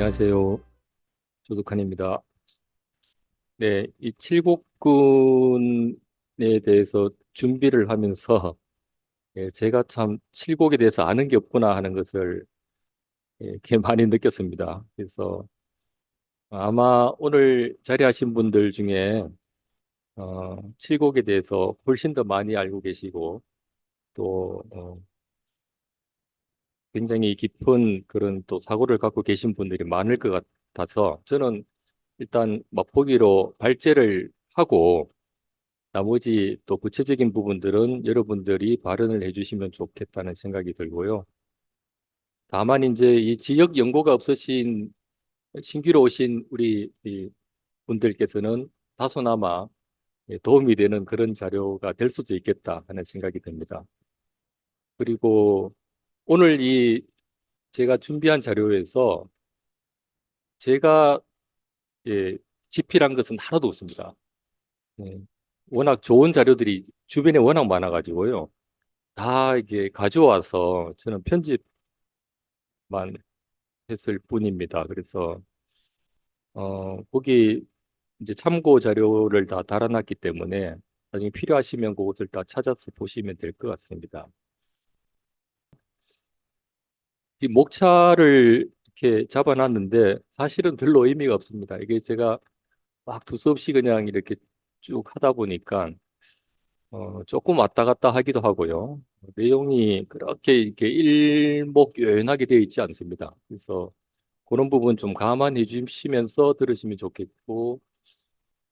안녕하세요. 조득환입니다. 네, 이 칠곡군에 대해서 준비를 하면서 예, 제가 참 칠곡에 대해서 아는 게 없구나 하는 것을 이렇게 많이 느꼈습니다. 그래서 아마 오늘 자리하신 분들 중에 칠곡에 대해서 훨씬 더 많이 알고 계시고 또 굉장히 깊은 그런 또 사고를 갖고 계신 분들이 많을 것 같아서 저는 일단 맛보기로 발제를 하고 나머지 또 구체적인 부분들은 여러분들이 발언을 해주시면 좋겠다는 생각이 들고요. 다만 이제 이 지역 연고가 없으신 신규로 오신 우리 이 분들께서는 다소나마 도움이 되는 그런 자료가 될 수도 있겠다 하는 생각이 듭니다. 그리고 오늘 이 제가 준비한 자료에서 제가 집필한 것은 하나도 없습니다. 네. 워낙 좋은 자료들이 주변에 워낙 많아가지고요. 다 이게 가져와서 저는 편집만 했을 뿐입니다. 그래서 거기 이제 참고 자료를 다 달아놨기 때문에 나중에 필요하시면 그것을 다 찾아서 보시면 될 것 같습니다. 이 목차를 이렇게 잡아놨는데 사실은 별로 의미가 없습니다. 이게 제가 막 두서없이 그냥 이렇게 쭉 하다 보니까 조금 왔다 갔다 하기도 하고요. 내용이 그렇게 이렇게 일목요연하게 되어 있지 않습니다. 그래서 그런 부분 좀 감안해 주시면서 들으시면 좋겠고,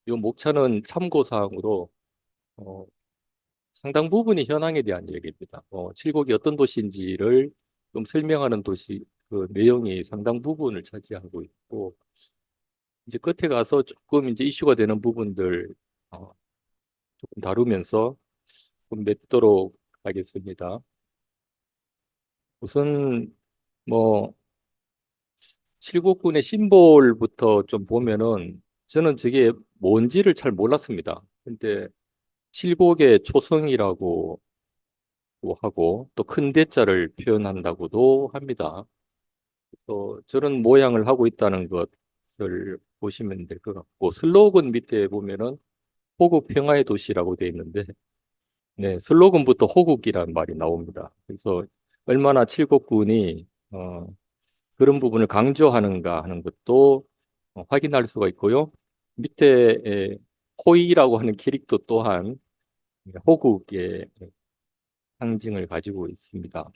이 목차는 참고사항으로 어, 상당 부분이 현황에 대한 얘기입니다. 칠곡이 어떤 도시인지를 좀 설명하는 도시 그 내용이 상당 부분을 차지하고 있고, 이제 끝에 가서 조금 이제 이슈가 되는 부분들 어, 조금 다루면서 좀 맺도록 하겠습니다. 우선 뭐 칠곡군의 심볼부터 좀 보면은 저는 저게 뭔지를 잘 몰랐습니다. 근데 칠곡의 초성이라고 하고 또 큰 대자를 표현한다고도 합니다. 또 저런 모양을 하고 있다는 것을 보시면 될 것 같고 슬로건 밑에 보면은 호국 평화의 도시라고 되어 있는데 네, 슬로건부터 호국이라는 말이 나옵니다. 그래서 얼마나 칠곡군이 그런 부분을 강조하는가 하는 것도 확인할 수가 있고요. 밑에 호이라고 하는 캐릭터 또한 호국의 상징을 가지고 있습니다.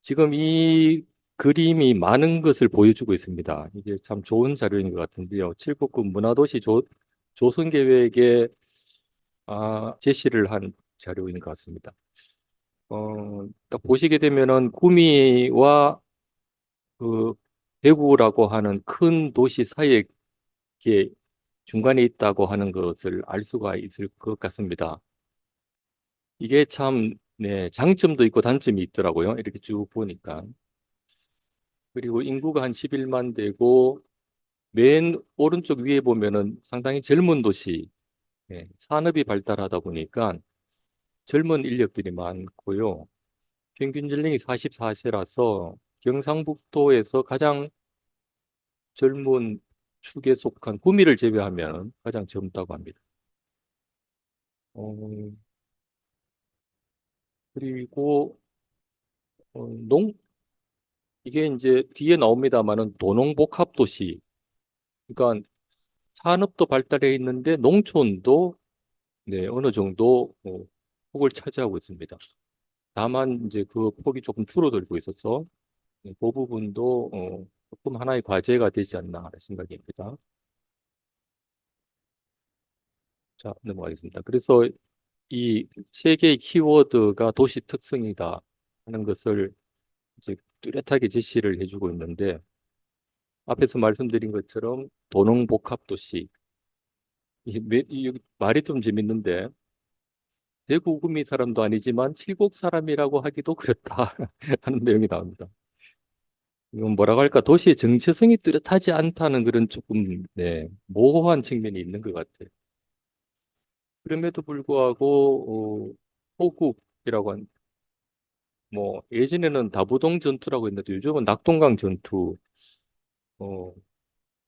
지금 이 그림이 많은 것을 보여주고 있습니다. 이게 참 좋은 자료인 것 같은데요. 칠곡군 문화도시 조성계획에 제시를 한 자료인 것 같습니다. 딱 보시게 되면은 구미와 그 대구라고 하는 큰 도시 사이에 이렇게 중간에 있다고 하는 것을 알 수가 있을 것 같습니다. 이게 참, 네, 장점도 있고 단점이 있더라고요. 이렇게 쭉 보니까. 그리고 인구가 한 11만 되고, 맨 오른쪽 위에 보면은 상당히 젊은 도시, 산업이 발달하다 보니까 젊은 인력들이 많고요. 평균 연령이 44세라서 경상북도에서 가장 젊은 축에 속한 구미를 제외하면 가장 젊다고 합니다. 어, 그리고 농 이게 이제 뒤에 나옵니다만은 도농복합도시. 그러니까 산업도 발달해 있는데 농촌도 네, 어느 정도 폭을 차지하고 있습니다. 다만 이제 그 폭이 조금 줄어들고 있어서 네, 그 부분도 조금 하나의 과제가 되지 않나 하는 생각입니다. 자, 넘어가겠습니다. 그래서 이 세 개의 키워드가 도시 특성이다 하는 것을 이제 뚜렷하게 제시를 해주고 있는데 앞에서 말씀드린 것처럼 도농복합도시 이 말이 좀 재밌는데 대구 구미 사람도 아니지만 칠곡 사람이라고 하기도 그렇다 하는 내용이 나옵니다. 이건 뭐라고 할까 도시의 정체성이 뚜렷하지 않다는 그런 조금 네, 모호한 측면이 있는 것 같아요. 그럼에도 불구하고 호국이라고 뭐 예전에는 다부동 전투라고 했는데 요즘은 낙동강 전투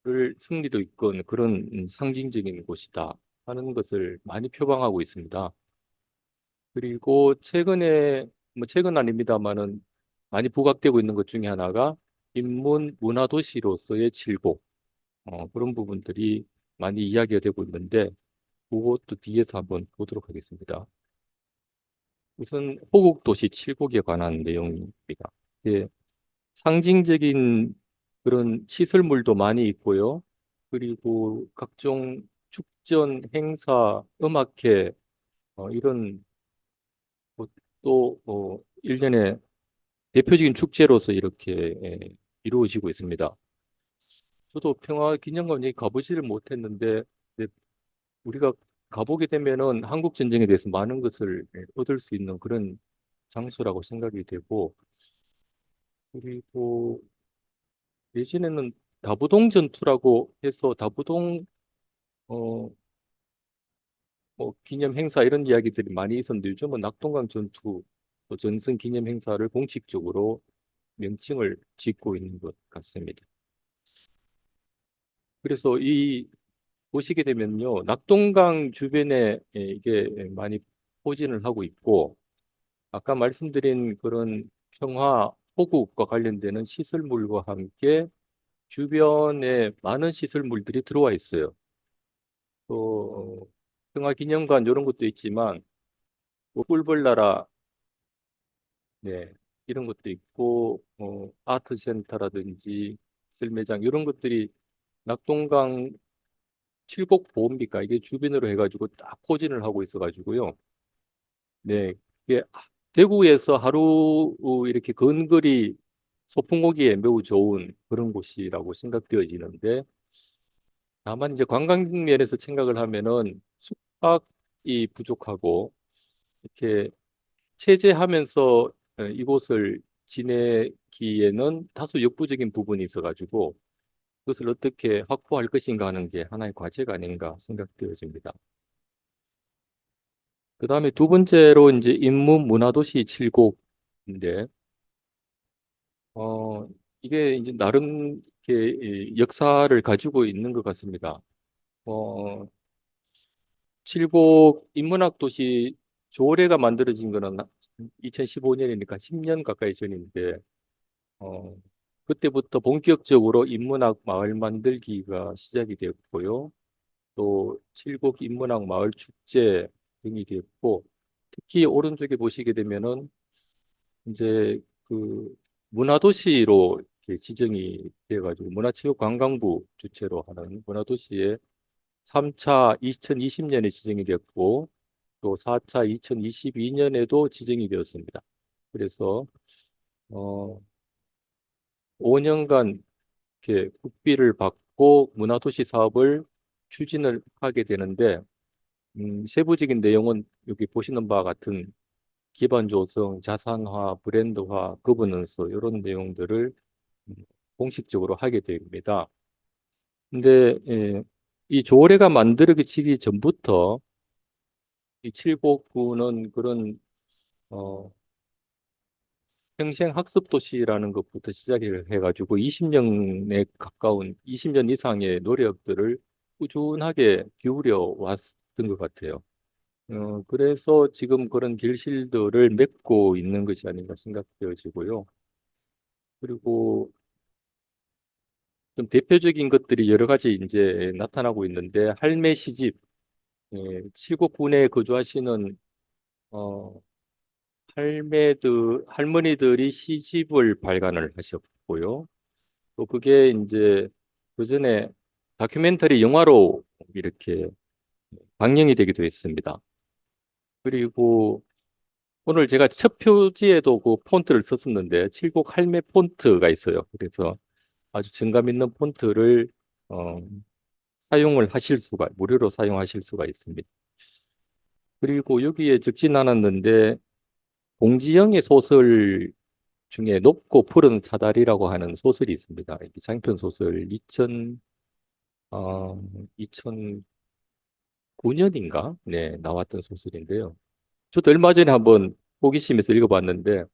를 승리로 이끈 그런 상징적인 곳이다 하는 것을 많이 표방하고 있습니다. 그리고 최근에 뭐 최근 아닙니다만은 많이 부각되고 있는 것 중에 하나가 인문 문화 도시로서의 칠곡 그런 부분들이 많이 이야기가 되고 있는데 그것도 뒤에서 한번 보도록 하겠습니다. 우선 호국 도시 칠곡에 관한 내용입니다. 예, 상징적인 그런 시설물도 많이 있고요. 그리고 각종 축전, 행사, 음악회 이런 또 일련의 대표적인 축제로서 이렇게 이루어지고 있습니다. 저도 평화기념관에 가보지를 못했는데 우리가 가보게 되면은 한국 전쟁에 대해서 많은 것을 얻을 수 있는 그런 장소라고 생각이 되고 그리고 예전에는 다부동 전투라고 해서 다부동 어, 뭐 기념 행사 이런 이야기들이 많이 있었는데 요즘은 낙동강 전투 또 전승 기념 행사를 공식적으로 명칭을 짓고 있는 것 같습니다. 그래서 이 보시게 되면요, 낙동강 주변에 이게 많이 포진을 하고 있고 아까 말씀드린 그런 평화 호국과 관련되는 시설물과 함께 주변에 많은 시설물들이 들어와 있어요. 또 평화기념관 이런 것도 있지만 뭐 꿀벌나라 네, 이런 것도 있고 아트센터라든지 셀매장 이런 것들이 낙동강 칠곡보험비가 이게 주변으로 해가지고 딱 포진을 하고 있어가지고요. 네, 이게 대구에서 하루 이렇게 근거리 소풍 오기에 매우 좋은 그런 곳이라고 생각되어지는데 다만 이제 관광 면에서 생각을 하면은 숙박이 부족하고 이렇게 체제하면서 이곳을 지내기에는 다소 역부족인 부분이 있어가지고 그것을 어떻게 확보할 것인가 하는 게 하나의 과제가 아닌가 생각되어집니다. 그 다음에 두 번째로 이제 인문 문화도시 칠곡인데, 어, 이게 이제 나름 이렇게 역사를 가지고 있는 것 같습니다. 어, 칠곡 인문학 도시 조례가 만들어진 거는 2015년이니까 10년 가까이 전인데, 어, 그때부터 본격적으로 인문학 마을 만들기가 시작이 됐고요. 또 칠곡 인문학 마을 축제 등이 됐고, 특히 오른쪽에 보시게 되면은 이제 그 문화도시로 이렇게 지정이 되어가지고 문화체육관광부 주최로 하는 문화도시에 3차 2020년에 지정이 됐고 또 4차 2022년에도 지정이 되었습니다. 그래서 어, 5년간 이렇게 국비를 받고 문화도시 사업을 추진을 하게 되는데 세부적인 내용은 여기 보시는 바와 같은 기반 조성, 자산화, 브랜드화, 거버넌스 이런 내용들을 음, 공식적으로 하게 됩니다. 근데 이 조례가 만들어지기 전부터 이 칠곡구는 그런 어, 평생 학습 도시라는 것부터 시작을 해가지고 20년에 가까운 20년 이상의 노력들을 꾸준하게 기울여 왔던 것 같아요. 그래서 지금 그런 길실들을 맺고 있는 것이 아닌가 생각되어지고요. 그리고 좀 대표적인 것들이 여러 가지 이제 나타나고 있는데 할매 시집, 칠곡군에 거주하시는 어, 할머니들이 시집을 발간을 하셨고요. 또 그게 이제 그 전에 다큐멘터리 영화로 이렇게 방영이 되기도 했습니다. 그리고 오늘 제가 첫 표지에도 그 폰트를 썼었는데 칠곡 할매 폰트가 있어요. 그래서 아주 정감 있는 폰트를 어, 사용을 하실 수가 무료로 사용하실 수가 있습니다. 그리고 여기에 적진 않았는데 공지영의 소설 중에 높고 푸른 사다리라고 하는 소설이 있습니다. 이게 장편 소설 2009년인가? 네, 나왔던 소설인데요. 저도 얼마 전에 한번 호기심에서 읽어봤는데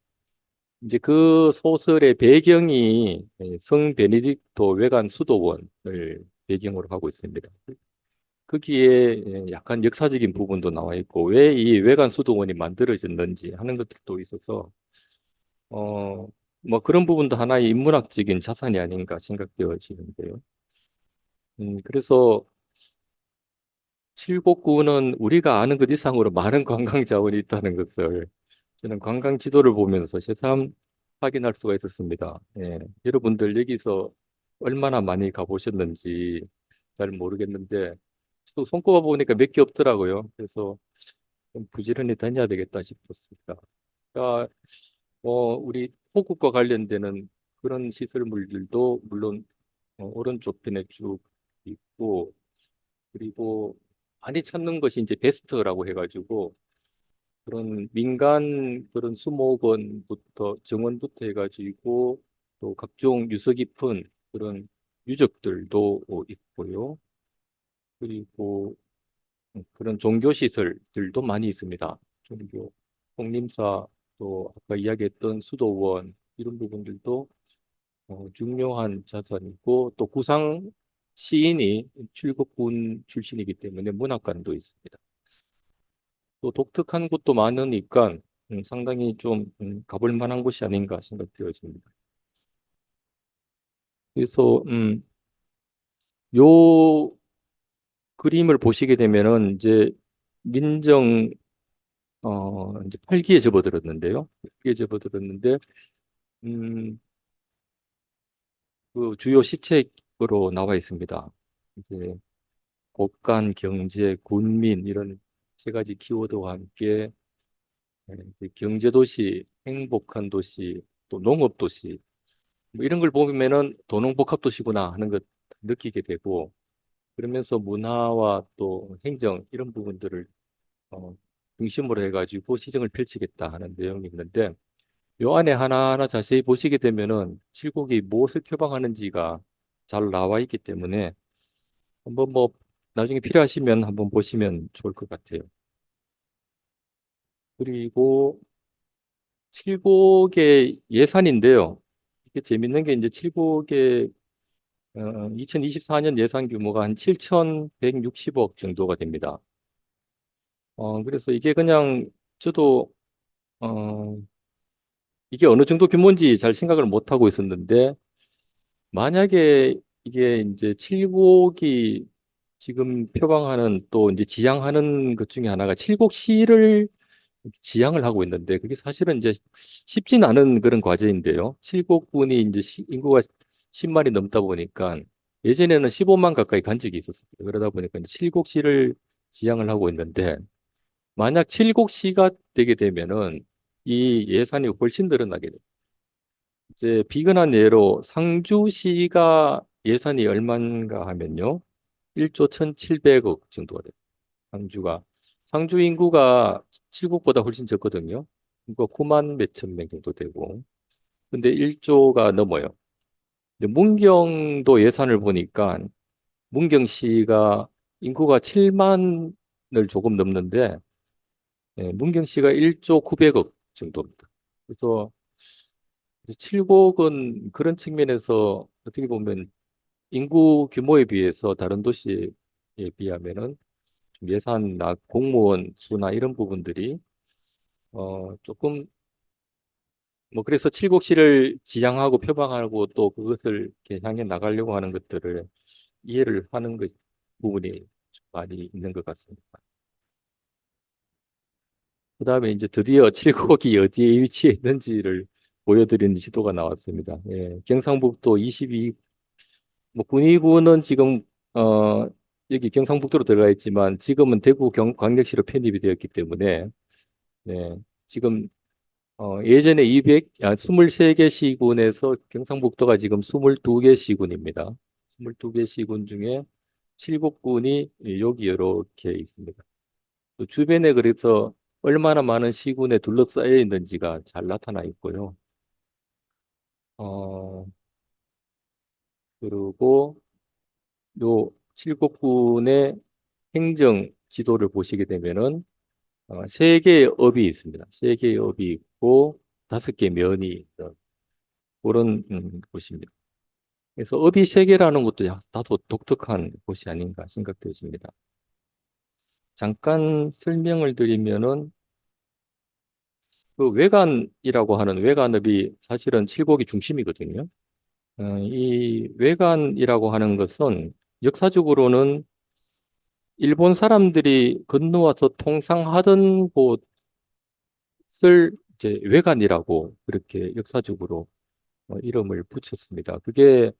이제 그 소설의 배경이 성 베네딕토 외관 수도원을 배경으로 하고 있습니다. 거기에 약간 역사적인 부분도 나와 있고 왜 이 외관 수도원이 만들어졌는지 하는 것들도 있어서 어, 뭐 그런 부분도 하나의 인문학적인 자산이 아닌가 생각되어지는데요. 그래서 칠곡구는 우리가 아는 것 이상으로 많은 관광 자원이 있다는 것을 저는 관광 지도를 보면서 새삼 확인할 수가 있었습니다. 예, 여러분들 여기서 얼마나 많이 가보셨는지 잘 모르겠는데 또 손꼽아 보니까 몇 개 없더라고요. 그래서 좀 부지런히 다녀야 되겠다 싶었습니다. 그러니까 우리 호국과 관련되는 그런 시설물들도 물론 오른쪽 편에 쭉 있고 그리고 많이 찾는 것이 이제 베스트라고 해가지고 그런 민간 그런 수목원부터 정원부터 해가지고 또 각종 유서 깊은 그런 유적들도 있고요. 그리고 그런 종교 시설들도 많이 있습니다. 종교, 복림사 또 아까 이야기했던 수도원 이런 부분들도 중요한 자산이고 또 구상 시인이 출국군 출신이기 때문에 문학관도 있습니다. 또 독특한 곳도 많으니까 상당히 좀 가볼 만한 곳이 아닌가 생각되어집니다. 그래서 요 그림을 보시게 되면은 이제 민정 이제 8기에 접어들었는데요. 8기에 접어들었는데 음, 그 주요 시책으로 나와 있습니다. 이제 국간, 경제, 군민 이런 세 가지 키워드와 함께 이제 경제도시, 행복한 도시, 또 농업도시 뭐 이런 걸 보면은 도농복합도시구나 하는 것 느끼게 되고 그러면서 문화와 또 행정 이런 부분들을 어, 중심으로 해가지고 시정을 펼치겠다 하는 내용이 있는데 요 안에 하나하나 자세히 보시게 되면은 칠곡이 무엇을 표방하는지가 잘 나와 있기 때문에 한번 뭐 나중에 필요하시면 한번 보시면 좋을 것 같아요. 그리고 칠곡의 예산인데요. 이게 재밌는 게 이제 칠곡의 2024년 예산 규모가 한 7,160억 정도가 됩니다. 그래서 이게 그냥 저도 어, 이게 어느 정도 규모인지 잘 생각을 못 하고 있었는데 만약에 이게 이제 칠곡이 지금 표방하는 또 이제 지향하는 것 중에 하나가 칠곡시를 지향을 하고 있는데 그게 사실은 이제 쉽진 않은 그런 과제인데요. 칠곡군이 이제 인구가 10만이 넘다 보니까 예전에는 15만 가까이 간 적이 있었습니다. 그러다 보니까 이제 칠곡시를 지향을 하고 있는데 만약 칠곡시가 되게 되면은 이 예산이 훨씬 늘어나게 돼요. 이제 비근한 예로 상주시가 예산이 얼마인가 하면요. 1조 1,700억 정도가 돼요. 상주가. 상주 인구가 칠곡보다 훨씬 적거든요. 인구가 9만 몇천 명 정도 되고. 근데 1조가 넘어요. 근데 문경도 예산을 보니까 문경시가 인구가 7만을 조금 넘는데 문경시가 1조 900억 정도입니다. 그래서 칠곡은 그런 측면에서 어떻게 보면 인구 규모에 비해서 다른 도시에 비하면은 좀 예산이나 공무원 수나 이런 부분들이 조금 뭐 그래서 칠곡시를 지향하고 표방하고 또 그것을 이렇게 향해 나가려고 하는 것들을 이해를 하는 것 부분이 좀 많이 있는 것 같습니다. 그다음에 이제 드디어 칠곡이 어디에 위치해 있는지를 보여드리는 지도가 나왔습니다. 예, 경상북도 22, 뭐 군위구는 지금 여기 경상북도로 들어가 있지만 지금은 대구 광역시로 편입이 되었기 때문에 네, 지금 예전에 23개 시군에서 경상북도가 지금 22개 시군입니다. 22개 시군 중에 칠곡군이 여기 이렇게 있습니다. 또 주변에 그래서 얼마나 많은 시군에 둘러싸여 있는지가 잘 나타나 있고요. 어, 그리고 요 칠곡군의 행정 지도를 보시게 되면은 세 개의 업이 있습니다. 세 개의 업이 있고 다섯 개 면이 있는 그런 곳입니다. 그래서 업이 세 개라는 것도 다소 독특한 곳이 아닌가 생각되어집니다. 잠깐 설명을 드리면은 그 외관이라고 하는 외관업이 사실은 칠곡이 중심이거든요. 이 외관이라고 하는 것은 역사적으로는 일본 사람들이 건너와서 통상하던 곳을 이제 외관이라고 그렇게 역사적으로 이름을 붙였습니다. 그게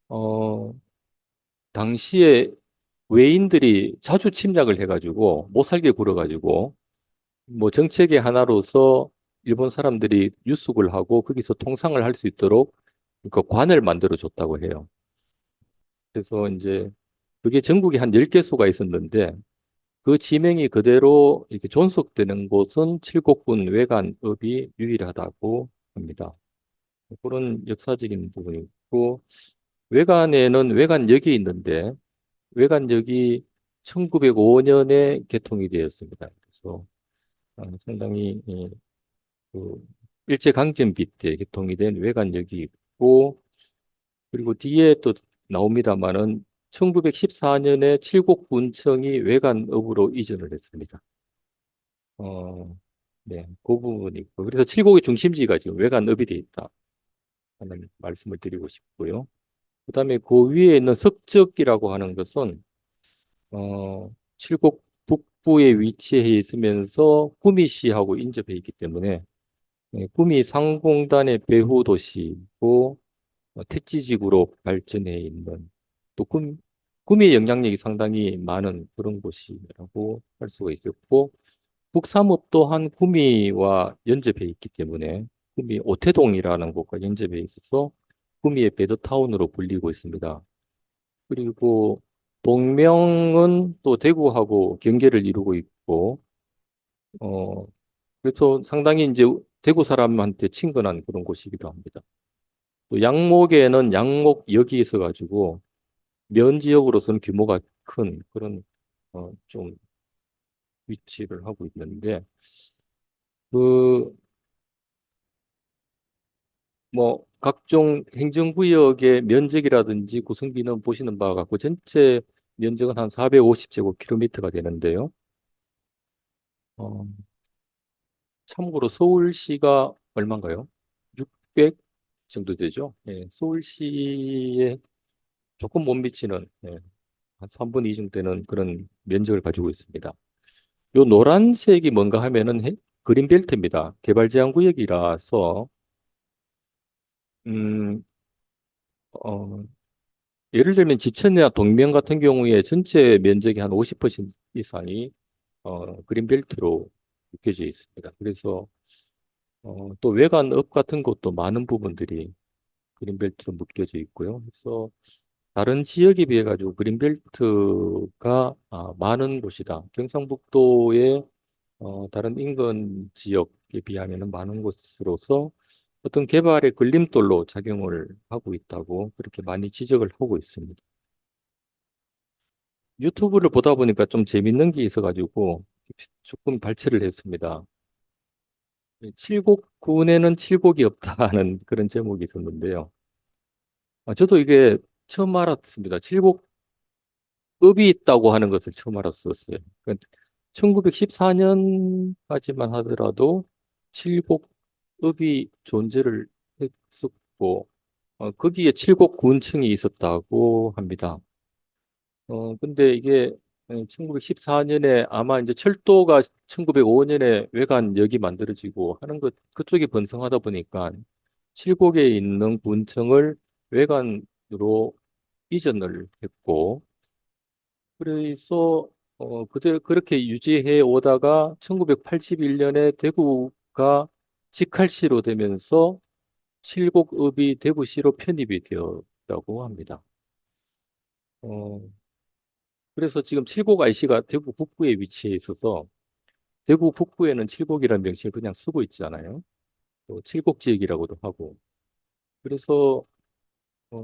어, 당시에 외인들이 자주 침략을 해가지고 못 살게 굴어가지고 뭐 정책의 하나로서 일본 사람들이 유숙을 하고 거기서 통상을 할 수 있도록 그 관을 만들어 줬다고 해요. 그래서 이제 그게 전국에 한 10개소가 있었는데 그 지명이 그대로 이렇게 존속되는 곳은 칠곡군 외관읍이 유일하다고 합니다. 그런 역사적인 부분이 있고 외관에는 외관역이 있는데 외관역이 1905년에 개통이 되었습니다. 그래서 상당히 그 일제강점기 때 개통이 된 외관역이 있고 그리고 뒤에 또 나옵니다만은 1914년에 칠곡군청이 외관읍으로 이전을 했습니다. 어, 네, 그 부분이 있고 그래서 칠곡의 중심지가 지금 외관읍이 돼 있다 하는 말씀을 드리고 싶고요. 그다음에 그 위에 있는 석적이라고 하는 것은 칠곡 북부에 위치해 있으면서 구미시하고 인접해 있기 때문에 구미 상공단의 배후 도시고 택지지구로 발전해 있는 또 구미의 영향력이 상당히 많은 그런 곳이라고 할 수가 있겠고 북삼읍 또한 구미와 연접해 있기 때문에 구미 오태동이라는 곳과 연접해 있어서 구미의 베드타운으로 불리고 있습니다. 그리고 동명은 또 대구하고 경계를 이루고 있고 어 그래서 상당히 이제 대구 사람한테 친근한 그런 곳이기도 합니다. 또 양목에는 양목역이 있어가지고 면 지역으로서는 규모가 큰 그런 좀 위치를 하고 있는데 그 뭐 각종 행정구역의 면적이라든지 구성비는 보시는 바와 같고 전체 면적은 한 450제곱킬로미터가 되는데요. 어, 참고로 서울시가 얼마인가요? 600 정도 되죠. 예, 서울시에 조금 못 미치는 한 3분의 2 정도 되는 그런 면적을 가지고 있습니다. 요 노란색이 뭔가 하면은 그린벨트입니다. 개발제한구역이라서 음, 어, 예를 들면 지천이나 동명 같은 경우에 전체 면적의 한 50% 이상이 그린벨트로 묶여져 있습니다. 그래서 또 외관읍 같은 것도 많은 부분들이 그린벨트로 묶여져 있고요. 그래서 다른 지역에 비해 가지고 그린벨트가 많은 곳이다. 경상북도의 다른 인근 지역에 비하면 많은 곳으로서 어떤 개발의 걸림돌로 작용을 하고 있다고 그렇게 많이 지적을 하고 있습니다. 유튜브를 보다 보니까 좀 재밌는 게 있어가지고 조금 발췌를 했습니다. 칠곡군에는 칠곡이 없다는 그런 제목이 있었는데요. 저도 이게 처음 알았습니다. 칠곡읍이 있다고 하는 것을 처음 알았었어요. 1914년까지만 하더라도 칠곡읍이 존재를 했었고, 거기에 칠곡군청이 있었다고 합니다. 근데 이게 1914년에 아마 이제 철도가 1905년에 외관역이 만들어지고 하는 것, 그쪽이 번성하다 보니까 칠곡에 있는 군청을 외관으로 이전을 했고, 그래서 그렇게 유지해 오다가 1981년에 대구가 직할시로 되면서 칠곡읍이 대구시로 편입이 되었다고 합니다. 어, 그래서 지금 칠곡 IC가 대구 북부에 위치해 있어서 대구 북부에는 칠곡이라는 명칭을 그냥 쓰고 있잖아요. 또 칠곡 지역이라고도 하고. 그래서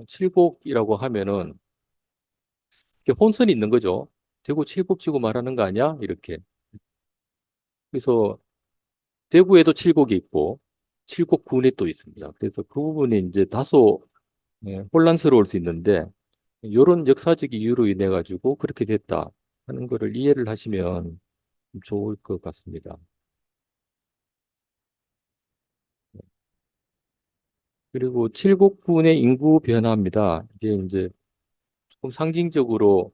칠곡이라고 하면은 이렇게 혼선이 있는 거죠. 대구 칠곡지구 말하는 거 아니야? 이렇게. 그래서 대구에도 칠곡이 있고 칠곡군에 또 있습니다. 그래서 그 부분이 이제 다소 혼란스러울 수 있는데 이런 역사적 이유로 인해 가지고 그렇게 됐다 하는 거를 이해를 하시면 좋을 것 같습니다. 그리고 칠곡군의 인구 변화입니다. 이게 이제 조금 상징적으로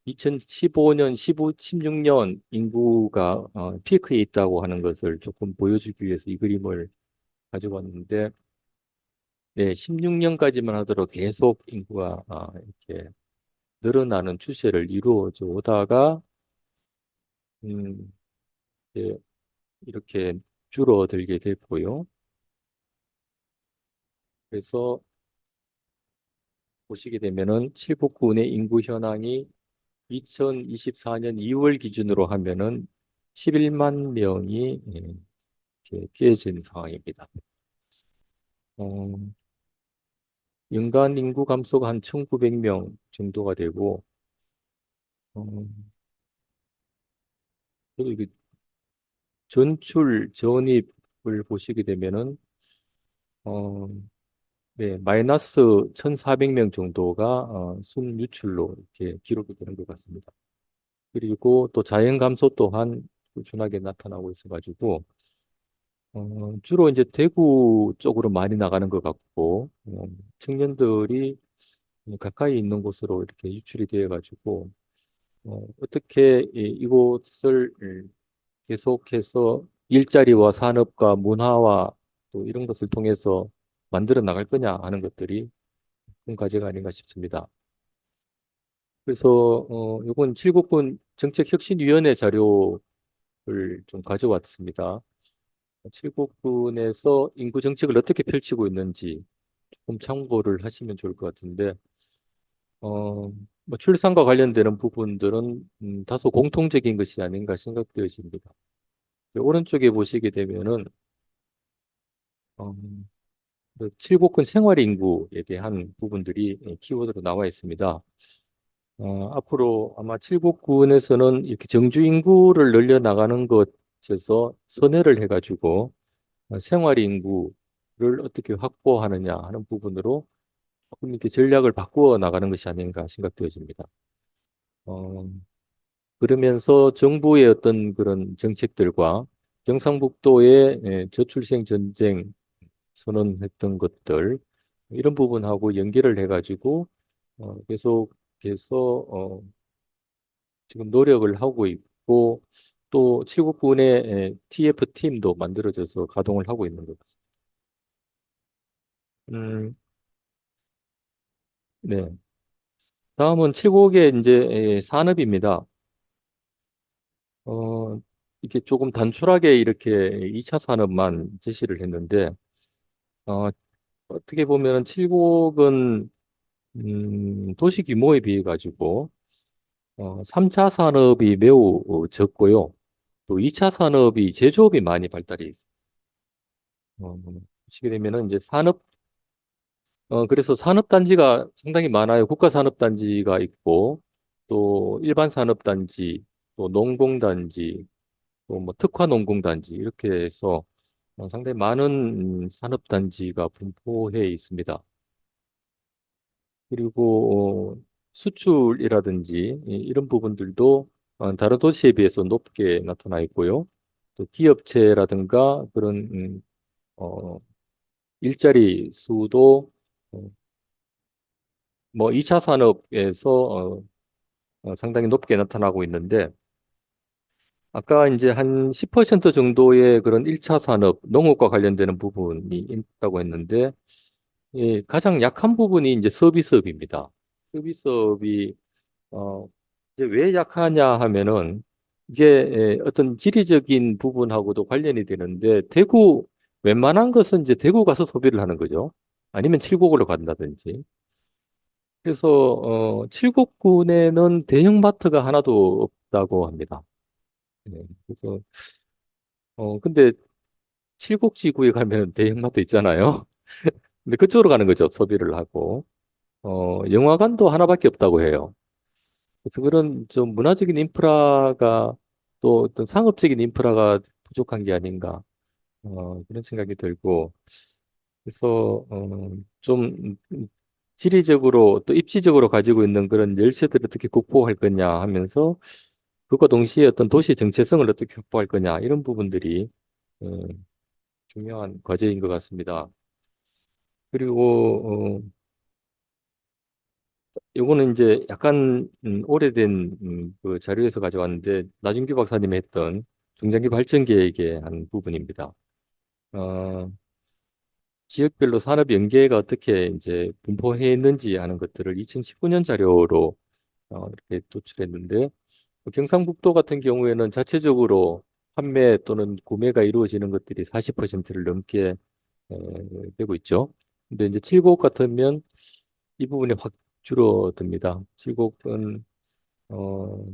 2015년, 15, 16년 인구가 피크에 있다고 하는 것을 조금 보여주기 위해서 이 그림을 가져왔는데, 네, 16년까지만 하더라도 계속 인구가 이렇게 늘어나는 추세를 이루어져 오다가 음, 이제 이렇게 줄어들게 됐고요. 그래서 보시게 되면은 칠곡군의 인구 현황이 2024년 2월 기준으로 하면은 11만 명이 이렇게 깨진 상황입니다. 어, 연간 인구 감소가 한 1,900명 정도가 되고, 어, 그리고 이게 전출 전입을 보시게 되면은 어, 네, 마이너스 1,400명 정도가 순 유출로 이렇게 기록이 되는 것 같습니다. 그리고 또 자연 감소 또한 꾸준하게 나타나고 있어가지고 주로 이제 대구 쪽으로 많이 나가는 것 같고 청년들이 가까이 있는 곳으로 이렇게 유출이 되어가지고 어떻게 이곳을 계속해서 일자리와 산업과 문화와 또 이런 것을 통해서 만들어 나갈 거냐 하는 것들이 큰 과제가 아닌가 싶습니다. 그래서 이건 칠곡군 정책혁신위원회 자료를 좀 가져왔습니다. 칠곡군에서 인구 정책을 어떻게 펼치고 있는지 좀 참고를 하시면 좋을 것 같은데, 뭐 출산과 관련되는 부분들은 다소 공통적인 것이 아닌가 생각되어집니다. 오른쪽에 보시게 되면은 어, 그 칠곡군 생활 인구에 대한 부분들이 키워드로 나와 있습니다. 앞으로 아마 칠곡군에서는 이렇게 정주 인구를 늘려 나가는 것에서 선회를 해가지고 생활 인구를 어떻게 확보하느냐 하는 부분으로 조금 이렇게 전략을 바꾸어 나가는 것이 아닌가 생각되어집니다. 어, 그러면서 정부의 어떤 그런 정책들과 경상북도의 저출생 전쟁 선언했던 것들 이런 부분하고 연계를 해가지고 계속해서 지금 노력을 하고 있고 또 칠곡군의 TF 팀도 만들어져서 가동을 하고 있는 것 같습니다. 음, 네. 다음은 칠곡의 이제 산업입니다. 어, 이렇게 조금 단촐하게 이렇게 2차 산업만 제시를 했는데 어, 어떻게 보면 칠곡은 도시 규모에 비해 가지고 3차 산업이 매우 적고요. 또 2차 산업이 제조업이 많이 발달이 있어요. 보시게 되면은 이제 그래서 산업단지가 상당히 많아요. 국가산업단지가 있고, 또 일반 산업단지, 또 농공단지, 또 뭐 특화농공단지, 이렇게 해서 상당히 많은 산업단지가 분포해 있습니다. 그리고 수출이라든지 이런 부분들도 다른 도시에 비해서 높게 나타나 있고요. 또 기업체라든가 그런 어, 일자리 수도 어, 뭐 2차 산업에서 상당히 높게 나타나고 있는데 아까 이제 한 10% 정도의 그런 1차 산업, 농업과 관련되는 부분이 있다고 했는데 가장 약한 부분이 이제 서비스업입니다. 서비스업이 어, 이제 왜 약하냐 하면은 이게 어떤 지리적인 부분하고도 관련이 되는데 웬만한 것은 이제 대구 가서 소비를 하는 거죠. 아니면 칠곡으로 간다든지. 그래서 칠곡군에는 대형마트가 하나도 없다고 합니다. 네, 그래서 근데 칠곡지구에 가면 대형마트 있잖아요. 근데 그쪽으로 가는 거죠. 소비를 하고. 영화관도 하나밖에 없다고 해요. 그래서 그런 좀 문화적인 인프라가 또 어떤 상업적인 인프라가 부족한 게 아닌가. 그런 생각이 들고, 그래서 좀 지리적으로 또 입지적으로 가지고 있는 그런 열세들을 어떻게 극복할 거냐 하면서 그것과 동시에 어떤 도시 정체성을 어떻게 확보할 거냐 이런 부분들이 어, 중요한 과제인 것 같습니다. 그리고 요거는 이제 약간 오래된 그 자료에서 가져왔는데 나준규 박사님이 했던 중장기 발전 계획의 한 부분입니다. 어, 지역별로 산업 연계가 어떻게 이제 분포해 있는지 하는 것들을 2019년 자료로 이렇게 도출했는데 경상북도 같은 경우에는 자체적으로 판매 또는 구매가 이루어지는 것들이 40%를 넘게 에, 되고 있죠. 근데 이제 칠곡 같으면 이 부분이 확 줄어듭니다. 칠곡은 어,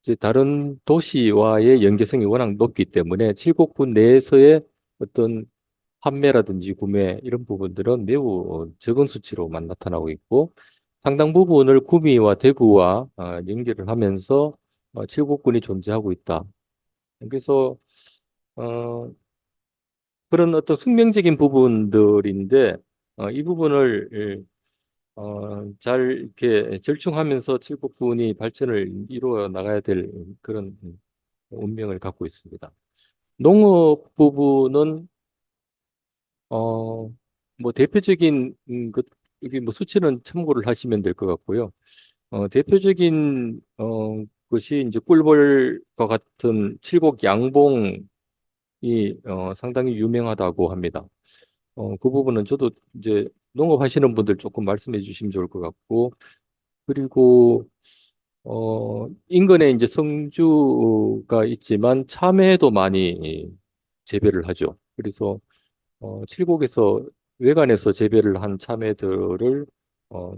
이제 다른 도시와의 연계성이 워낙 높기 때문에 칠곡군 내에서의 어떤 판매라든지 구매 이런 부분들은 매우 적은 수치로만 나타나고 있고 상당 부분을 구미와 대구와 연결을 하면서 칠곡군이 존재하고 있다. 그래서 어, 그런 어떤 숙명적인 부분들인데 이 부분을 잘 이렇게 절충하면서 칠곡군이 발전을 이루어 나가야 될 그런 운명을 갖고 있습니다. 농업 부분은 어, 뭐 대표적인 여기 뭐 수치는 참고를 하시면 될 것 같고요. 대표적인 것이 이제 꿀벌과 같은 칠곡 양봉이 상당히 유명하다고 합니다. 그 부분은 저도 이제 농업하시는 분들 조금 말씀해 주시면 좋을 것 같고, 그리고 인근에 이제 성주가 있지만 참외도 많이 재배를 하죠. 그래서 칠곡에서 외관에서 재배를 한 참외들을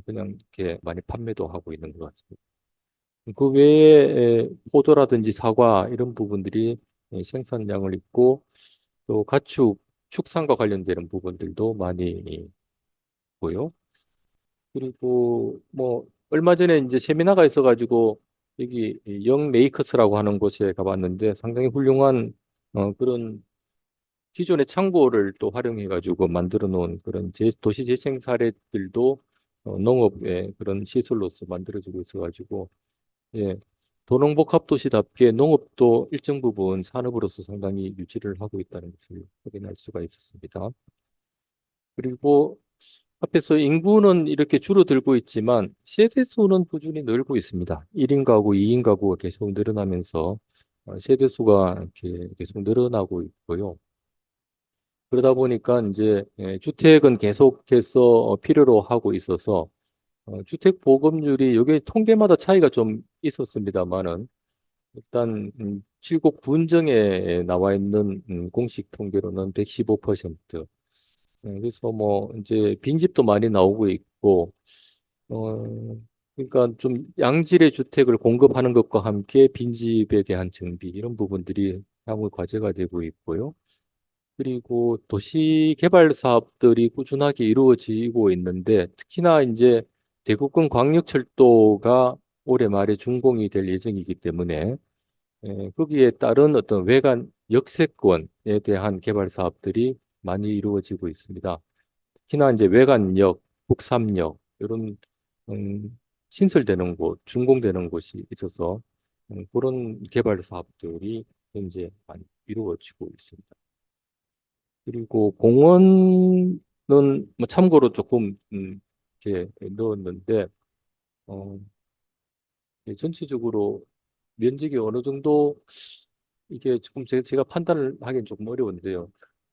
그냥 이렇게 많이 판매도 하고 있는 것 같습니다. 그 외에 포도라든지 사과 이런 부분들이 생산량을 있고 또 가축 축산과 관련되는 부분들도 많이 있고요. 그리고 뭐 얼마 전에 이제 세미나가 있어가지고 여기 영 메이커스라고 하는 곳에 가봤는데 상당히 훌륭한 그런 기존의 창고를 또 활용해가지고 만들어 놓은 그런 도시 재생 사례들도 농업의 그런 시설로서 만들어지고 있어가지고 예, 도농복합도시답게 농업도 일정 부분 산업으로서 상당히 유지를 하고 있다는 것을 확인할 수가 있었습니다. 그리고 앞에서 인구는 이렇게 줄어들고 있지만 세대수는 꾸준히 늘고 있습니다. 1인 가구, 2인 가구가 계속 늘어나면서 세대수가 이렇게 계속 늘어나고 있고요. 그러다 보니까 이제 주택은 계속해서 필요로 하고 있어서 주택 보급률이 이게 통계마다 차이가 좀 있었습니다만은 일단 칠곡 군정에 나와 있는 공식 통계로는 115%. 그래서 뭐 이제 빈집도 많이 나오고 있고 그러니까 좀 양질의 주택을 공급하는 것과 함께 빈집에 대한 정비 이런 부분들이 향후 과제가 되고 있고요. 그리고 도시 개발 사업들이 꾸준하게 이루어지고 있는데 특히나 이제 대구권 광역철도가 올해 말에 준공이 될 예정이기 때문에 거기에 따른 어떤 외관 역세권에 대한 개발 사업들이 많이 이루어지고 있습니다. 특히나 이제 외관역, 북삼역 이런 신설되는 곳, 준공되는 곳이 있어서 그런 개발 사업들이 현재 많이 이루어지고 있습니다. 그리고 공원은 뭐 참고로 조금 이렇게 넣었는데 어, 전체적으로 면적이 어느 정도 이게 조금 제가 판단을 하기는 조금 어려운데요.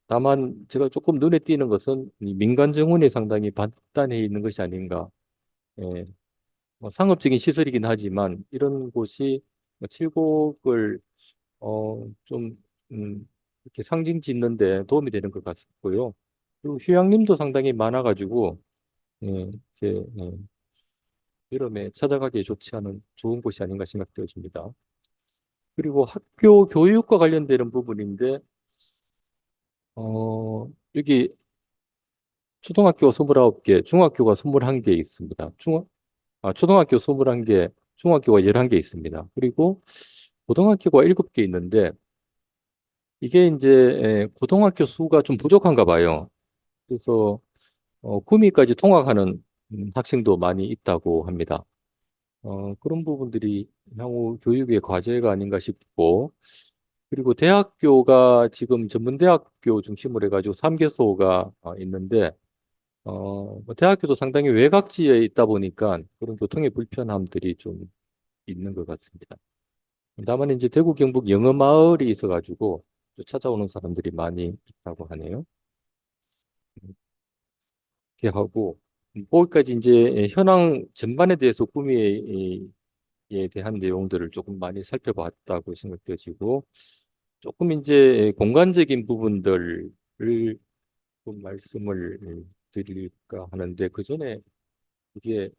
다만 제가 조금 눈에 띄는 것은 이 민간 정원이 상당히 발달해 있는 것이 아닌가. 예, 뭐 상업적인 시설이긴 하지만 이런 곳이 뭐 칠곡을 좀 이렇게 상징 짓는 데 도움이 되는 것 같고요. 그리고 휴양림도 상당히 많아가지고 예, 이제 여름에 찾아가기에 좋지 않은 좋은 곳이 아닌가 생각되어집니다. 그리고 학교 교육과 관련되는 부분인데 여기 초등학교 29개, 중학교가 21개 있습니다. 초등학교 21개, 중학교가 11개 있습니다. 그리고 고등학교가 7개 있는데 이게 이제 고등학교 수가 좀 부족한가 봐요. 그래서 구미까지 통학하는 학생도 많이 있다고 합니다. 그런 부분들이 향후 교육의 과제가 아닌가 싶고, 그리고 대학교가 지금 전문대학교 중심으로 해가지고 3개소가 있는데, 뭐 대학교도 상당히 외곽지에 있다 보니까 그런 교통의 불편함들이 좀 있는 것 같습니다. 다만 이제 대구 경북 영어마을이 있어가지고 또 찾아오는 사람들이 많이 있다고 하네요. 이렇게 하고, 거기까지 이제 현황 전반에 대해서 구미에 대한 내용들을 조금 많이 살펴봤다고 생각되어지고, 조금 이제 공간적인 부분들을 좀 말씀을 드릴까 하는데, 그 전에 이게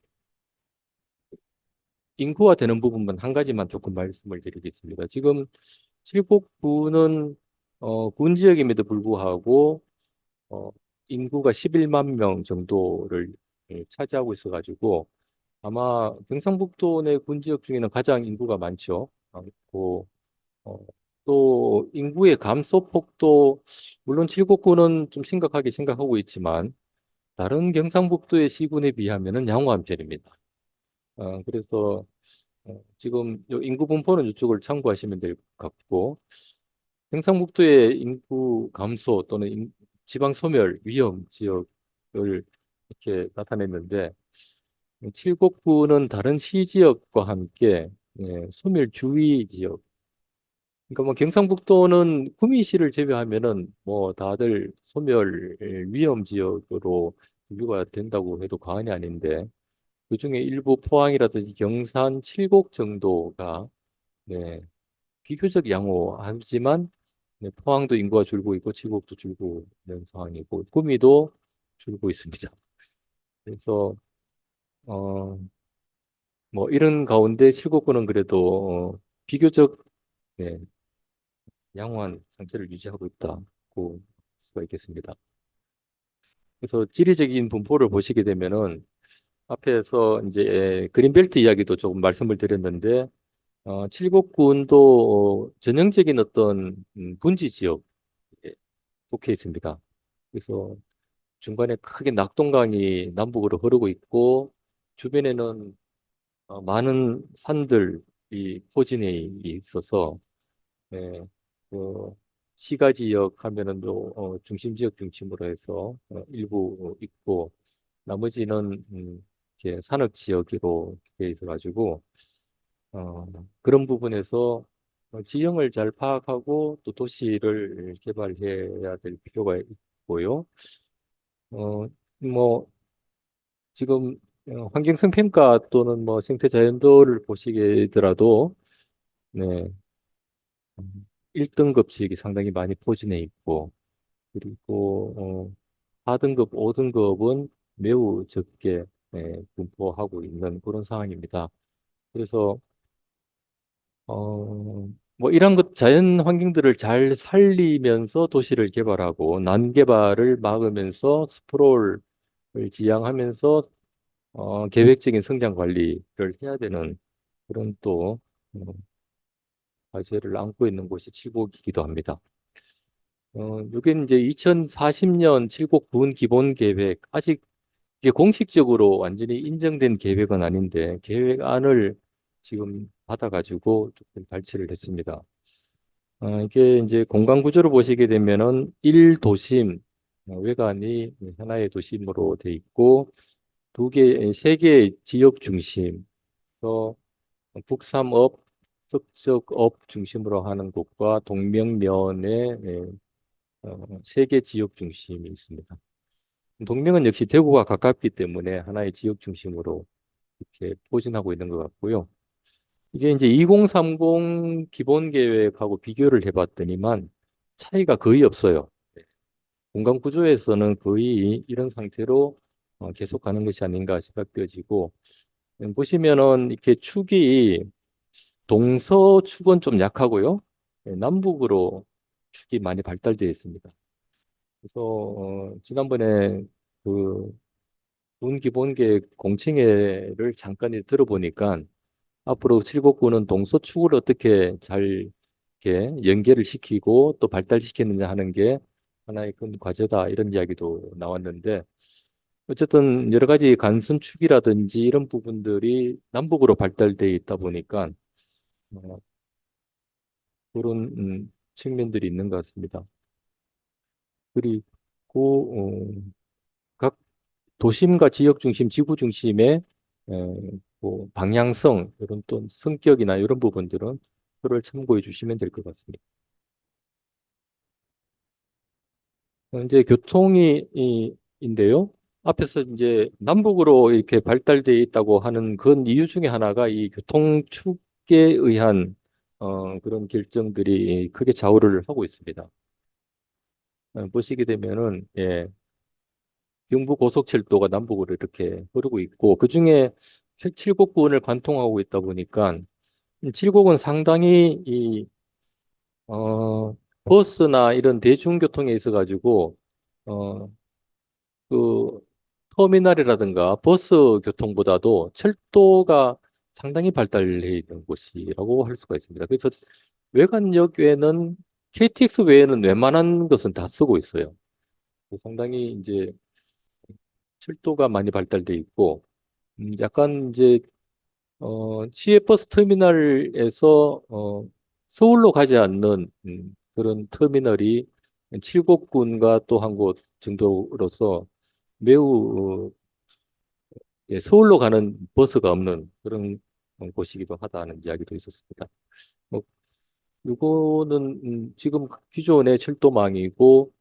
인구화 되는 부분만 한 가지만 조금 말씀을 드리겠습니다. 지금 칠곡구는 군 지역임에도 불구하고 어, 인구가 11만 명 정도를 차지하고 있어가지고 아마 경상북도 내 군 지역 중에는 가장 인구가 많죠. 많고 어, 또 인구의 감소폭도 물론 칠곡구는 좀 심각하게 생각하고 있지만 다른 경상북도의 시군에 비하면은 양호한 편입니다. 그래서 지금 요 인구 분포는 이쪽을 참고하시면 될 것 같고 경상북도의 인구 감소 또는 지방 소멸 위험 지역을 이렇게 나타냈는데 칠곡구는 다른 시 지역과 함께 소멸 주의 지역. 그러니까 뭐 경상북도는 구미시를 제외하면은 뭐 다들 소멸 위험 지역으로 분류가 된다고 해도 과언이 아닌데 그중에 일부 포항이라든지 경산, 칠곡 정도가 네, 비교적 양호하지만 네, 포항도 인구가 줄고 있고 칠곡도 줄고 있는 상황이고 구미도 줄고 있습니다. 그래서 어, 뭐 이런 가운데 칠곡구는 그래도 비교적 네, 양호한 상태를 유지하고 있다고 볼 수가 있겠습니다. 그래서 지리적인 분포를 보시게 되면은 앞에서 이제 그린벨트 이야기도 조금 말씀을 드렸는데 칠곡군도 전형적인 어떤 분지 지역에 속해 있습니다. 그래서 중간에 크게 낙동강이 남북으로 흐르고 있고 주변에는 많은 산들이 포진해 있어서 네, 그 시가 지역 하면은 또 중심 지역 중심으로 해서 일부 있고 나머지는 이렇게 산업 지역으로 돼 있어가지고 어, 그런 부분에서 지형을 잘 파악하고 또 도시를 개발해야 될 필요가 있고요. 어, 뭐 지금 환경성 평가 또는 뭐 생태 자연도를 보시게 되더라도 네, 1등급 지역이 상당히 많이 포진해 있고 그리고 4등급, 5등급은 매우 적게 분포하고 있는 그런 상황입니다. 그래서 뭐 이런 것 자연 환경들을 잘 살리면서 도시를 개발하고 난개발을 막으면서 스프롤을 지향하면서 계획적인 성장 관리를 해야 되는 그런 또 어, 과제를 안고 있는 곳이 칠곡이기도 합니다. 이게 이제 2040년 칠곡 군 기본 계획 아직 이게 공식적으로 완전히 인정된 계획은 아닌데 계획안을 지금 받아가지고 조금 발췌를 했습니다. 이게 이제 공간 구조를 보시게 되면은 1도심 외관이 하나의 도심으로 돼 있고 세 개의 지역 중심, 또 북삼업, 석적업 중심으로 하는 곳과 동명면에 세개 지역 중심이 있습니다. 동명은 역시 대구가 가깝기 때문에 하나의 지역 중심으로 이렇게 포진하고 있는 것 같고요. 이게 이제 2030 기본 계획하고 비교를 해봤더니만 차이가 거의 없어요. 공간 구조에서는 거의 이런 상태로 계속 가는 것이 아닌가 생각되어지고 보시면은 이렇게 축이 동서축은 좀 약하고요. 남북으로 축이 많이 발달되어 있습니다. 그래서 지난번에 그 군기본계획 공청회를 잠깐 들어보니까 앞으로 칠곡군은 동서축을 어떻게 잘 어떻게 연계를 시키고 또 발달시키느냐 하는 게 하나의 큰 과제다 이런 이야기도 나왔는데 어쨌든 여러 가지 간선축이라든지 이런 부분들이 남북으로 발달돼 있다 보니까 어, 그런 측면들이 있는 것 같습니다. 그리고 각 도심과 지역 중심, 지구 중심의 뭐 방향성 이런 또 성격이나 이런 부분들은 그걸 참고해 주시면 될 것 같습니다. 이제 인데요. 앞에서 이제 남북으로 이렇게 발달되어 있다고 하는 그런 이유 중에 하나가 이 교통축에 의한 그런 결정들이 크게 좌우를 하고 있습니다. 보시게 되면은 예, 경부 고속철도가 남북으로 이렇게 흐르고 있고 그중에 칠곡군을 관통하고 있다 보니까 칠곡은 상당히 버스나 이런 대중교통에 있어 가지고 어, 그 터미널이라든가 버스 교통보다도 철도가 상당히 발달해 있는 곳이라고 할 수가 있습니다. 그래서 외관역에는 KTX 외에는 웬만한 것은 다 쓰고 있어요. 상당히 이제 철도가 많이 발달돼 있고 약간 이제 시외버스 터미널에서 서울로 가지 않는 그런 터미널이 칠곡군과 또 한 곳 정도로서 매우 예, 서울로 가는 버스가 없는 그런 곳이기도 하다는 이야기도 있었습니다. 뭐, 이거는 지금 기존의 철도망이고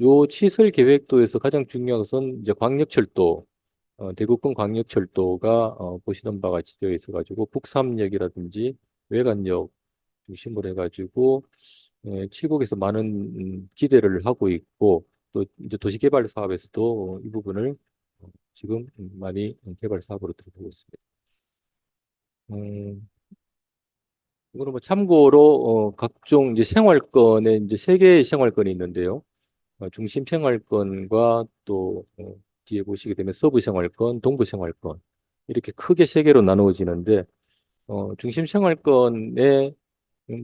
요 시설 계획도에서 가장 중요한 것은 이제 광역철도, 대구권 광역철도가 보시는 바가 지되어 있어가지고 북삼역이라든지 외관역 중심으로 해가지고 칠곡에서 많은 기대를 하고 있고 또 이제 도시개발 사업에서도 이 부분을 지금 많이 개발 사업으로 들어가고 있습니다. 음, 이거는 뭐 참고로 각종 이제 생활권에 이제 세 개의 생활권이 있는데요. 중심 생활권과 또 뒤에 보시게 되면 서부 생활권, 동부 생활권 이렇게 크게 세 개로 나누어지는데 중심 생활권의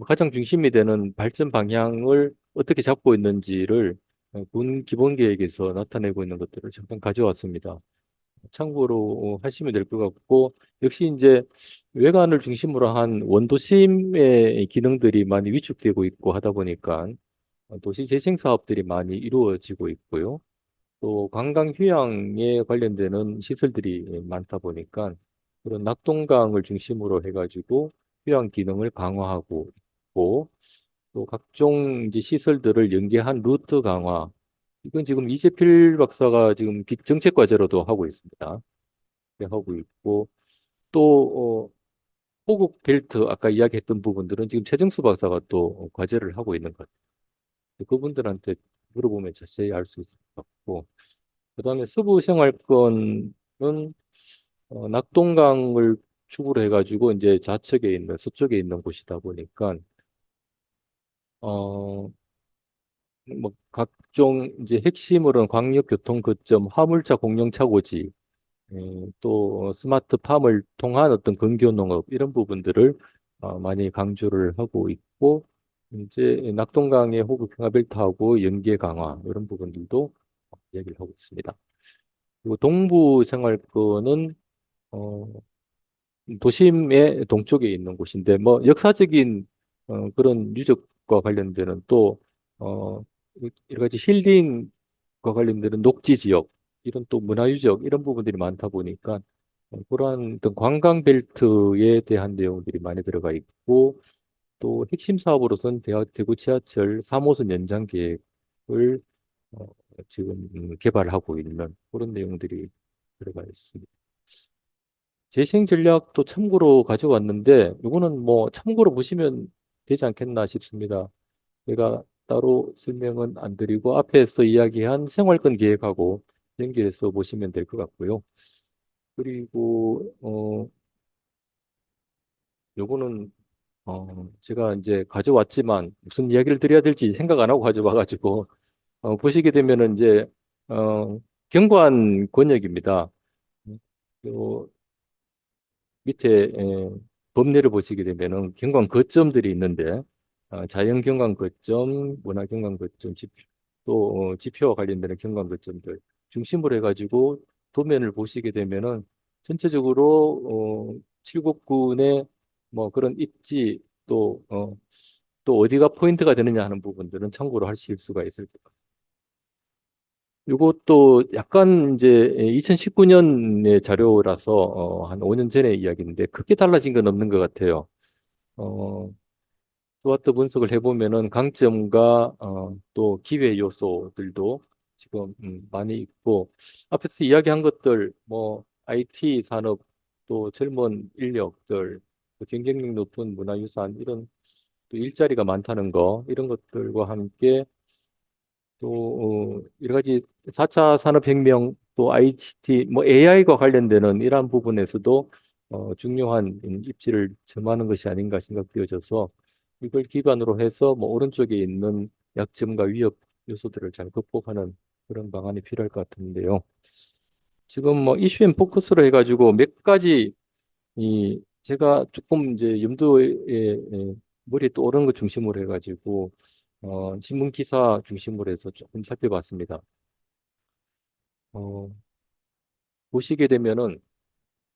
가장 중심이 되는 발전 방향을 어떻게 잡고 있는지를 군 기본 계획에서 나타내고 있는 것들을 잠깐 가져왔습니다. 참고로 하시면 될 것 같고 역시 이제 외관을 중심으로 한 원도심의 기능들이 많이 위축되고 있고 하다 보니까 도시 재생 사업들이 많이 이루어지고 있고요. 또 관광 휴양에 관련되는 시설들이 많다 보니까 그런 낙동강을 중심으로 해가지고 휴양 기능을 강화하고 있고 또 각종 이제 시설들을 연계한 루트 강화 이건 지금 이재필 박사가 지금 정책 과제로도 하고 있습니다. 하고 있고 또 호국 벨트 아까 이야기했던 부분들은 지금 최정수 박사가 또 과제를 하고 있는 것 같아요. 그분들한테 물어보면 자세히 알 수 있을 것 같고 그다음에 서부 생활권은 낙동강을 축으로 해가지고 이제 좌측에 있는 서쪽에 있는 곳이다 보니까 어 뭐 각종 이제 핵심으로는 광역교통 거점, 화물차 공영 차고지 또 스마트팜을 통한 어떤 근교 농업 이런 부분들을 많이 강조를 하고 있고 이제 낙동강의 호흡 평화벨트하고 연계 강화 이런 부분들도 이야기를 하고 있습니다. 그리고 동부 생활권은 어, 도심의 동쪽에 있는 곳인데 뭐 역사적인 그런 유적과 관련되는 또 어, 여러 가지 힐링과 관련되는 녹지 지역 이런 또 문화유적 이런 부분들이 많다 보니까 그러한 어떤 관광 벨트에 대한 내용들이 많이 들어가 있고 또 핵심 사업으로서는 대구 지하철 3호선 연장 계획을 어, 지금 개발하고 있는 그런 내용들이 들어가 있습니다. 재생 전략도 참고로 가져왔는데 이거는 뭐 참고로 보시면 되지 않겠나 싶습니다. 제가 따로 설명은 안 드리고 앞에서 이야기한 생활권 계획하고 연결해서 보시면 될 것 같고요. 그리고 요거는 제가 이제 가져왔지만 무슨 이야기를 드려야 될지 생각 안 하고 가져와가지고 보시게 되면은 이제 경관 권역입니다. 요 밑에 법례를 보시게 되면은 경관 거점들이 있는데 자연경관 거점, 문화경관 거점, 또 지표와 관련되는 경관 거점들 중심으로 해가지고 도면을 보시게 되면은 전체적으로 칠곡군의 뭐 그런 입지 또 어디가 포인트가 되느냐 하는 부분들은 참고로 하실 수가 있을 것 같습니다. 이것도 약간 이제 2019년의 자료라서 한 5년 전의 이야기인데 크게 달라진 건 없는 것 같아요. 어, 스와트 분석을 해보면은 강점과 또 기회 요소들도 지금 많이 있고 앞에서 이야기한 것들 뭐 IT 산업 또 젊은 인력들 또 경쟁력 높은 문화유산 이런 또 일자리가 많다는 거 이런 것들과 함께 또 여러 가지 4차 산업혁명 또 ICT 뭐 AI과 관련되는 이러한 부분에서도 중요한 입지를 점하는 것이 아닌가 생각되어져서 이걸 기반으로 해서 뭐 오른쪽에 있는 약점과 위협 요소들을 잘 극복하는 그런 방안이 필요할 것 같은데요. 지금 뭐 이슈 앤 포커스로 해가지고 몇 가지 이 제가 조금 이제 염두에 머리에 떠오르는 것 중심으로 해가지고 신문 기사 중심으로 해서 조금 살펴봤습니다. 어, 보시게 되면은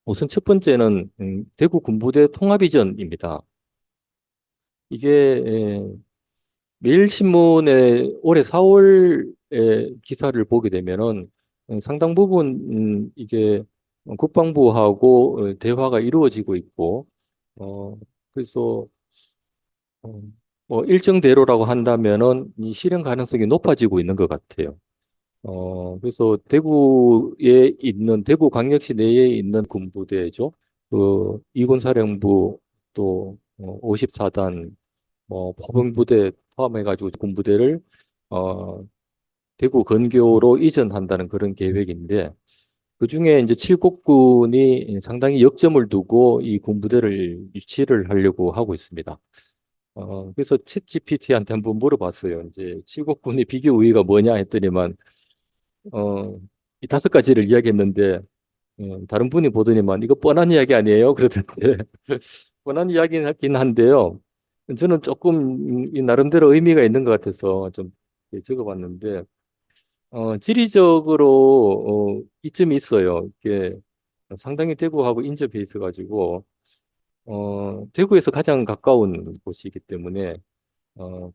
우선 첫 번째는 대구 군부대 통합 이전입니다. 이게 매일신문에 올해 4월에 기사를 보게 되면은 상당 부분 이게 국방부하고 대화가 이루어지고 있고 그래서 어, 뭐 일정대로라고 한다면은 이 실현 가능성이 높아지고 있는 것 같아요. 그래서 대구광역시 내에 있는 군부대죠. 그 이군사령부 또 54단 뭐 포병부대 포함해가지고 군부대를 어, 대구 근교로 이전한다는 그런 계획인데 그중에 이제 칠곡군이 상당히 역점을 두고 이 군부대를 유치를 하려고 하고 있습니다. 그래서 챗 GPT한테 한번 물어봤어요. 이제 칠곡군의 비교 우위가 뭐냐 했더니만 어, 이 5가지를 이야기했는데 다른 분이 보더니만 이거 뻔한 이야기 아니에요? 그러던데 뻔한 이야기긴 한데요. 저는 조금 이 나름대로 의미가 있는 것 같아서 좀 적어봤는데 지리적으로 이점이 있어요. 이게 상당히 대구하고 인접해 있어가지고 대구에서 가장 가까운 곳이기 때문에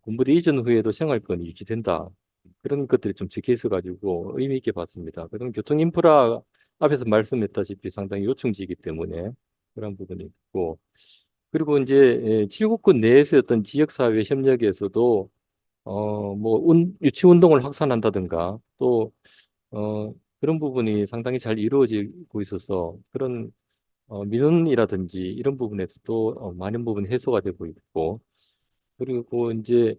군부대 이전 후에도 생활권이 유지된다. 그런 것들이 좀 적혀 있어가지고 의미 있게 봤습니다. 그럼 교통 인프라 앞에서 말씀했다시피 상당히 요충지이기 때문에 그런 부분이 있고 그리고 이제 칠곡군 내에서 어떤 지역사회 협력에서도 뭐 유치 운동을 확산한다든가 또 그런 부분이 상당히 잘 이루어지고 있어서 그런 민원이라든지 이런 부분에서도 많은 부분 해소가 되고 있고 그리고 이제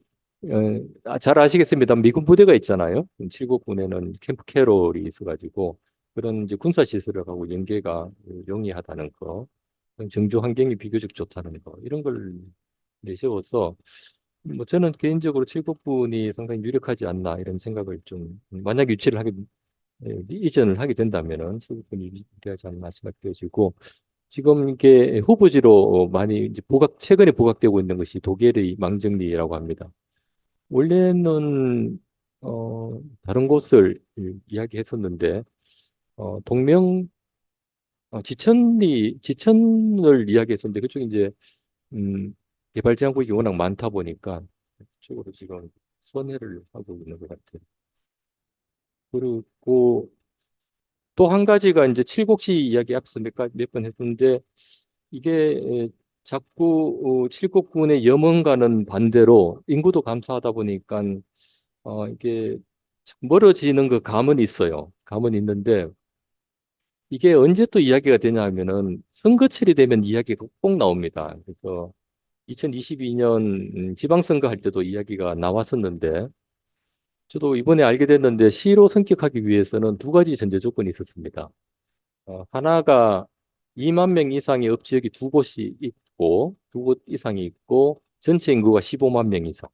잘 아시겠습니다. 미군 부대가 있잖아요. 칠곡군에는 캠프 캐롤이 있어가지고 그런 이제 군사 시설하고 연계가 용이하다는 거, 정주 환경이 비교적 좋다는 거 이런 걸 내세워서 뭐 저는 개인적으로 칠곡군이 상당히 유력하지 않나 이런 생각을 좀 만약 유치를 하게 이전을 하게 된다면은 칠곡군이 유리하지 않나 생각되어지고 지금 이게 후보지로 많이 이제 최근에 부각되고 있는 것이 독일의 망정리라고 합니다. 원래는 다른 곳을 이야기했었는데 동명 지천을 이야기했었는데 그쪽에 이제 음, 개발 제한국이 워낙 많다 보니까 그쪽으로 지금 선회를 하고 있는 것 같아요. 그리고 또 한 가지가 이제 칠곡시 이야기 앞서 몇 번 했는데 이게 자꾸 칠곡군의 염원과는 반대로 인구도 감소하다 보니까 이게 멀어지는 그 감은 있어요. 감은 있는데 이게 언제 또 이야기가 되냐 하면은 선거철이 되면 이야기가 꼭 나옵니다. 그래서 2022년 지방선거 할 때도 이야기가 나왔었는데 저도 이번에 알게 됐는데 시로 승격하기 위해서는 2가지 전제 조건이 있었습니다. 하나가 2만 명 이상의 읍지역이 2곳이 있고 2곳 이상이 있고 전체 인구가 15만 명 이상.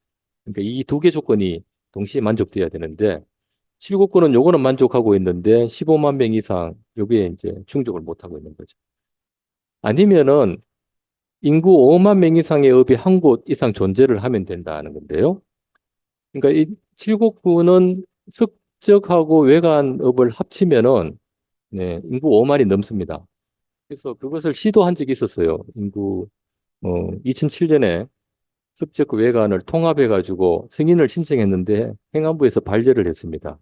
그러니까 이 2개 조건이 동시에 만족돼야 되는데 칠곡군은 요거는 만족하고 있는데 15만 명 이상 여기에 이제 충족을 못 하고 있는 거죠. 아니면은 인구 5만 명 이상의 업이 한 곳 이상 존재를 하면 된다는 건데요. 그러니까 이 칠곡구는 석적하고 외관업을 합치면은 네, 인구 5만이 넘습니다. 그래서 그것을 시도한 적이 있었어요. 인구 2007년에 석적 외관을 통합해가지고 승인을 신청했는데 행안부에서 반려를 했습니다.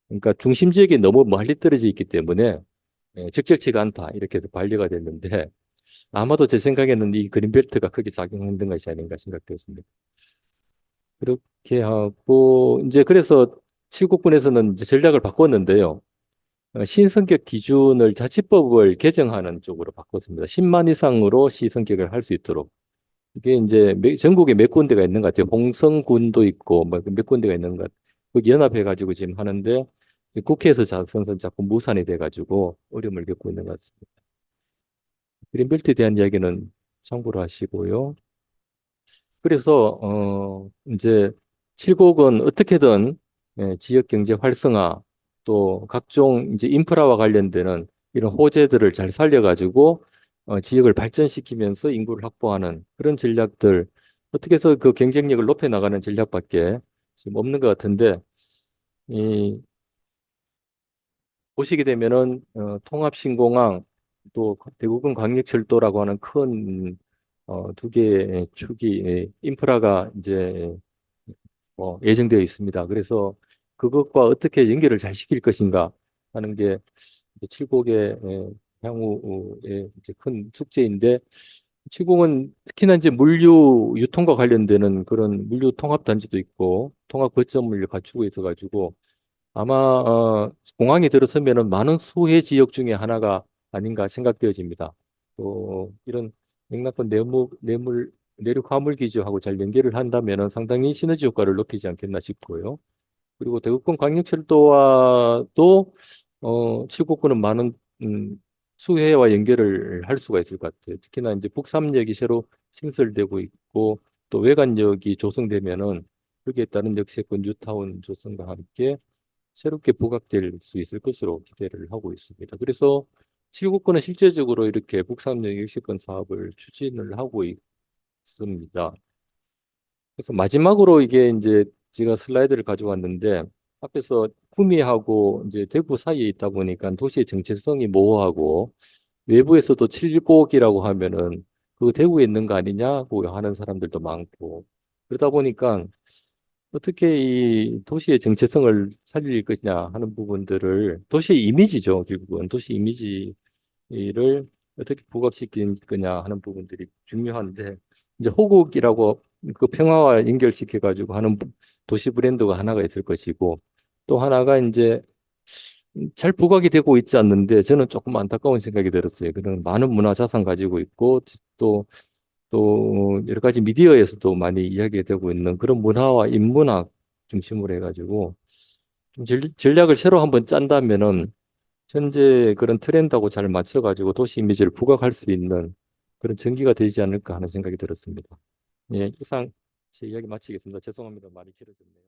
그러니까 중심 지역이 너무 멀리 떨어져 있기 때문에 적절치가 않다 이렇게 해서 반려가 됐는데 아마도 제 생각에는 이 그린벨트가 크게 작용했던 것이 아닌가 생각되었습니다. 그렇게 하고 이제 그래서 칠곡군에서는 이제 전략을 바꿨는데요. 시성격 기준을 자치법을 개정하는 쪽으로 바꿨습니다. 10만 이상으로 시성격을 할 수 있도록. 이게 이제 전국에 몇 군데가 있는 것 같아요. 홍성군도 있고 뭐 몇 군데가 있는 것 같아요. 거기 연합해가지고 지금 하는데 국회에서 자선선 자꾸 무산이 돼가지고 어려움을 겪고 있는 것 같습니다. 그린벨트에 대한 이야기는 참고로 하시고요. 그래서 이제 칠곡은 어떻게든 지역 경제 활성화 또 각종 이제 인프라와 관련되는 이런 호재들을 잘 살려가지고 지역을 발전시키면서 인구를 확보하는 그런 전략들 어떻게 해서 그 경쟁력을 높여 나가는 전략밖에 지금 없는 것 같은데 이 보시게 되면은 통합신공항 또 대구군 광역철도라고 하는 큰 두 개의 축이 인프라가 이제 예정되어 있습니다. 그래서 그것과 어떻게 연결을 잘 시킬 것인가 하는 게 이제 칠곡의 향후의 이제 큰 숙제인데 칠곡은 특히나 이제 물류 유통과 관련되는 그런 물류 통합 단지도 있고 통합 거점을 갖추고 있어가지고 아마 공항에 들어서면은 많은 수혜 지역 중에 하나가 아닌가 생각되어집니다. 또 이런 맥락과 내륙 화물 기지하고 잘 연결을 한다면은 상당히 시너지 효과를 높이지 않겠나 싶고요. 그리고 대구권 광역철도와도 칠곡구는 많은 수혜와 연결을 할 수가 있을 것 같아요. 특히나 이제 북삼역이 새로 신설되고 있고 또 외관역이 조성되면은 거기에 따른 역세권 뉴타운 조성과 함께 새롭게 부각될 수 있을 것으로 기대를 하고 있습니다. 그래서 칠곡구는 실제적으로 이렇게 북삼역 역세권 사업을 추진을 하고 있습니다. 그래서 마지막으로 이게 이제 제가 슬라이드를 가져왔는데 앞에서 구미하고 이제 대구 사이에 있다 보니까 도시의 정체성이 모호하고 외부에서도 칠곡이라고 하면은 그 대구에 있는 거 아니냐고 하는 사람들도 많고 그러다 보니까 어떻게 이 도시의 정체성을 살릴 것이냐 하는 부분들을 도시의 이미지죠, 결국은 도시 이미지를 어떻게 부각시킬 거냐 하는 부분들이 중요한데 이제 호국이라고 그 평화와 연결시켜 가지고 하는 도시 브랜드가 하나가 있을 것이고 또 하나가 이제 잘 부각이 되고 있지 않는데 저는 조금 안타까운 생각이 들었어요. 그런 많은 문화 자산 가지고 있고 또 여러 가지 미디어에서도 많이 이야기되고 있는 그런 문화와 인문학 중심으로 해가지고 좀 전략을 새로 한번 짠다면은 현재 그런 트렌드하고 잘 맞춰가지고 도시 이미지를 부각할 수 있는 그런 전기가 되지 않을까 하는 생각이 들었습니다. 예, 이상 제 이야기 마치겠습니다. 죄송합니다. 많이 길어졌네요.